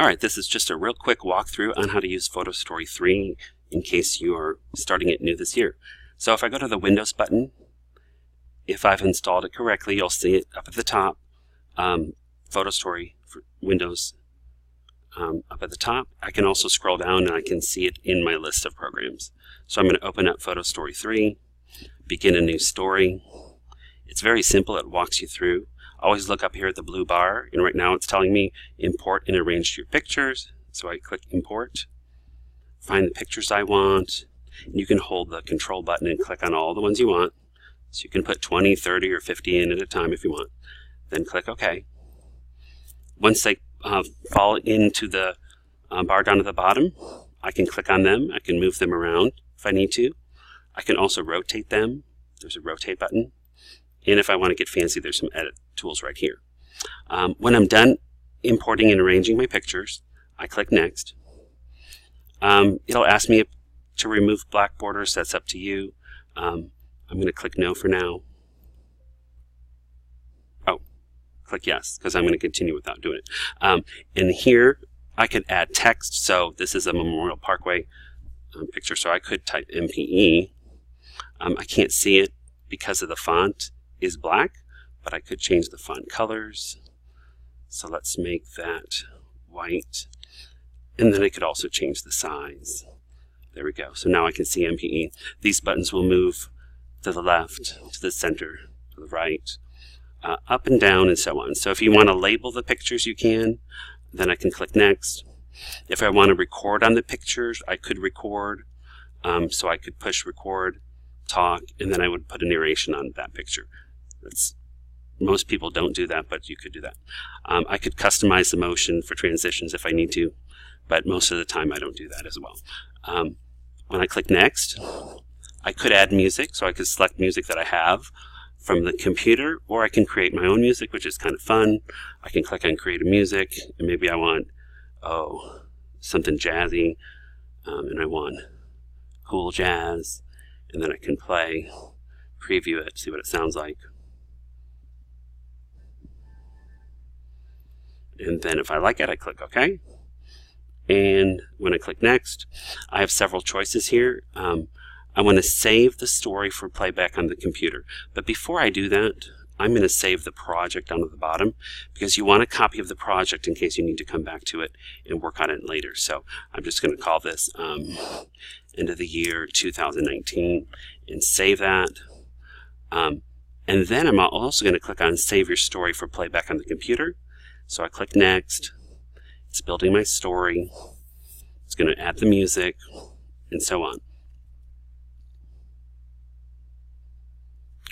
Alright, this is just a real quick walkthrough on how to use PhotoStory 3 in case you are starting it new this year. So if I go to the Windows button, if I've installed it correctly, you'll see it up at the top, PhotoStory for Windows up at the top. I can also scroll down and I can see it in my list of programs. So I'm going to open up PhotoStory 3, begin a new story. It's very simple, it walks you through. Always look up here at the blue bar, and right now it's telling me import and arrange your pictures. So I click import, find the pictures I want, and you can hold the control button and click on all the ones you want. So you can put 20, 30, or 50 in at a time if you want. Then click OK. Once they fall into the bar down at the bottom, I can click on them. I can move them around if I need to. I can also rotate them. There's a rotate button. And if I want to get fancy, there's some edit tools right here. When I'm done importing and arranging my pictures, I click Next. It'll ask me to remove black borders. That's up to you. I'm going to click No for now. Oh, click Yes, because I'm going to continue without doing it. And here, I could add text. So this is a Memorial Parkway picture, so I could type MPE. I can't see it because of the font is black, but I could change the font colors. So let's make that white. And then I could also change the size. There we go. So now I can see MPE. These buttons will move to the left, to the center, to the right, up and down, and so on. So if you want to label the pictures, you can. Then I can click Next. If I want to record on the pictures, I could record. So I could push record, talk, and then I would put a narration on that picture. Most people don't do that, but you could do that. I could customize the motion for transitions if I need to, but most of the time I don't do that as well. When I click Next, I could add music, so I could select music that I have from the computer, or I can create my own music, which is kind of fun. I can click on Create a Music, and maybe I want, something jazzy, and I want cool jazz, and then I can play, preview it, see what it sounds like. And then if I like it, I click OK. And when I click Next, I have several choices here. I want to save the story for playback on the computer. But before I do that, I'm going to save the project down at the bottom, because you want a copy of the project in case you need to come back to it and work on it later. So I'm just going to call this end of the year 2019 and save that. And then I'm also going to click on Save Your Story for Playback on the Computer. So I click Next. It's building my story. It's going to add the music, and so on.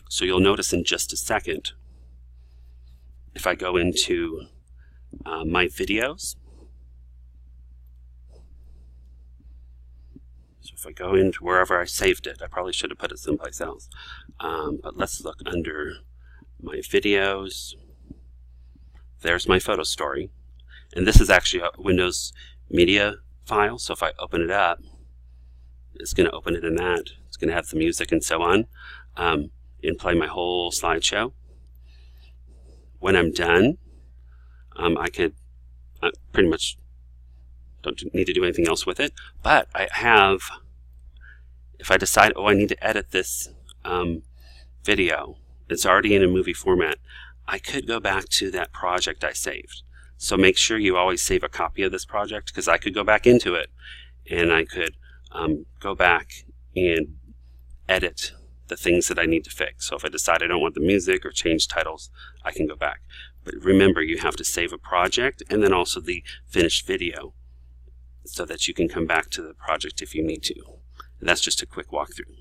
So you'll notice in just a second, if I go into my videos, so if I go into wherever I saved it, I probably should have put it someplace else, but let's look under my videos. There's my PhotoStory, and this is actually a Windows media file, so if I open it up, it's going to open it in that. It's going to have the music and so on, and play my whole slideshow. When I'm done, I could pretty much don't need to do anything else with it, but I have, if I decide, I need to edit this video, it's already in a movie format, I could go back to that project I saved. So make sure you always save a copy of this project, because I could go back into it and I could go back and edit the things that I need to fix. So if I decide I don't want the music or change titles, I can go back. But remember, you have to save a project and then also the finished video so that you can come back to the project if you need to. And that's just a quick walkthrough.